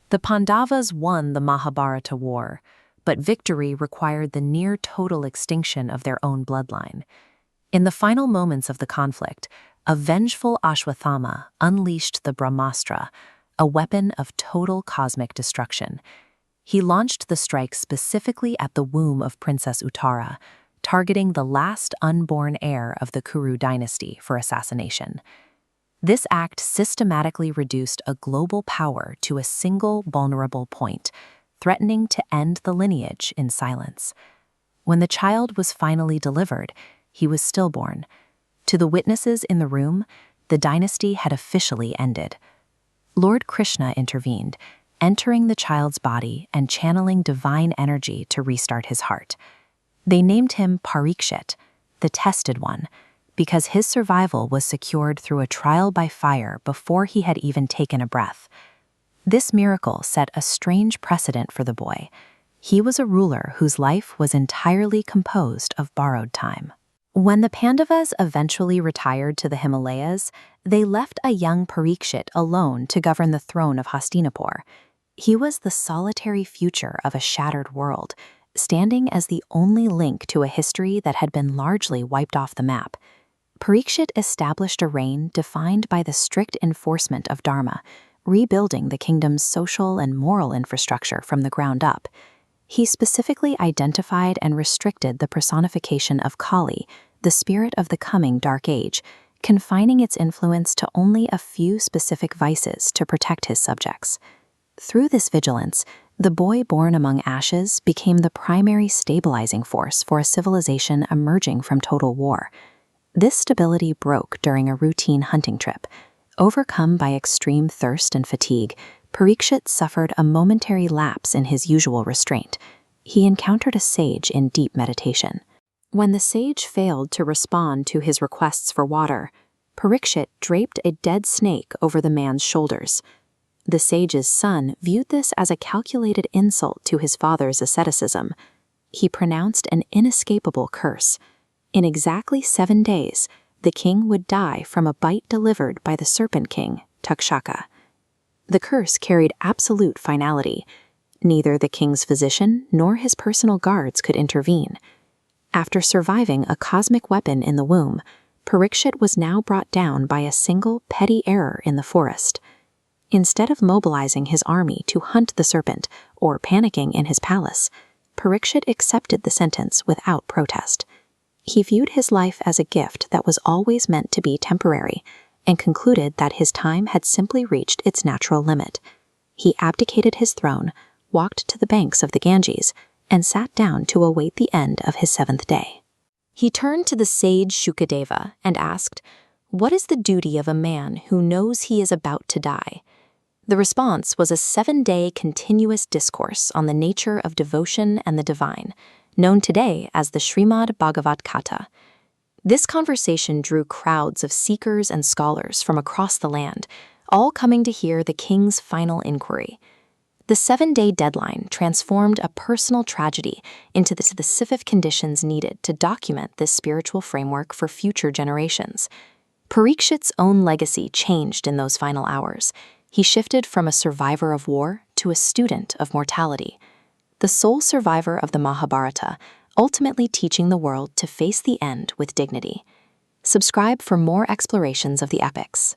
The Pandavas won the Mahabharata war, but victory required the near-total extinction of their own bloodline. In the final moments of the conflict, a vengeful Ashwatthama unleashed the Brahmastra, a weapon of total cosmic destruction. He launched the strike specifically at the womb of Princess Uttara, targeting the last unborn heir of the Kuru dynasty for assassination. This act systematically reduced a global power to a single vulnerable point, threatening to end the lineage in silence. When the child was finally delivered, he was stillborn. To the witnesses in the room, the dynasty had officially ended. Lord Krishna intervened, entering the child's body and channeling divine energy to restart his heart. They named him Parikshit, the tested one, because his survival was secured through a trial by fire before he had even taken a breath. This miracle set a strange precedent for the boy. He was a ruler whose life was entirely composed of borrowed time. When the Pandavas eventually retired to the Himalayas, they left a young Parikshit alone to govern the throne of Hastinapur. He was the solitary future of a shattered world, standing as the only link to a history that had been largely wiped off the map. Parikshit established a reign defined by the strict enforcement of Dharma, rebuilding the kingdom's social and moral infrastructure from the ground up. He specifically identified and restricted the personification of Kali, the spirit of the coming Dark Age, confining its influence to only a few specific vices to protect his subjects. Through this vigilance, the boy born among ashes became the primary stabilizing force for a civilization emerging from total war. This stability broke during a routine hunting trip. Overcome by extreme thirst and fatigue, Parikshit suffered a momentary lapse in his usual restraint. He encountered a sage in deep meditation. When the sage failed to respond to his requests for water, Parikshit draped a dead snake over the man's shoulders. The sage's son viewed this as a calculated insult to his father's asceticism. He pronounced an inescapable curse. In exactly 7 days, the king would die from a bite delivered by the serpent king, Takshaka. The curse carried absolute finality. Neither the king's physician nor his personal guards could intervene. After surviving a cosmic weapon in the womb, Parikshit was now brought down by a single petty error in the forest. Instead of mobilizing his army to hunt the serpent or panicking in his palace, Parikshit accepted the sentence without protest. He viewed his life as a gift that was always meant to be temporary and concluded that his time had simply reached its natural limit. He abdicated his throne, walked to the banks of the Ganges, and sat down to await the end of his 7th day. He turned to the sage Shukadeva and asked, "What is the duty of a man who knows he is about to die?" The response was a 7-day continuous discourse on the nature of devotion and the divine, known today as the Srimad Bhagavad Gita. This conversation drew crowds of seekers and scholars from across the land, all coming to hear the king's final inquiry. The 7-day deadline transformed a personal tragedy into the specific conditions needed to document this spiritual framework for future generations. Parikshit's own legacy changed in those final hours. He shifted from a survivor of war to a student of mortality, the sole survivor of the Mahabharata, ultimately teaching the world to face the end with dignity. Subscribe for more explorations of the epics.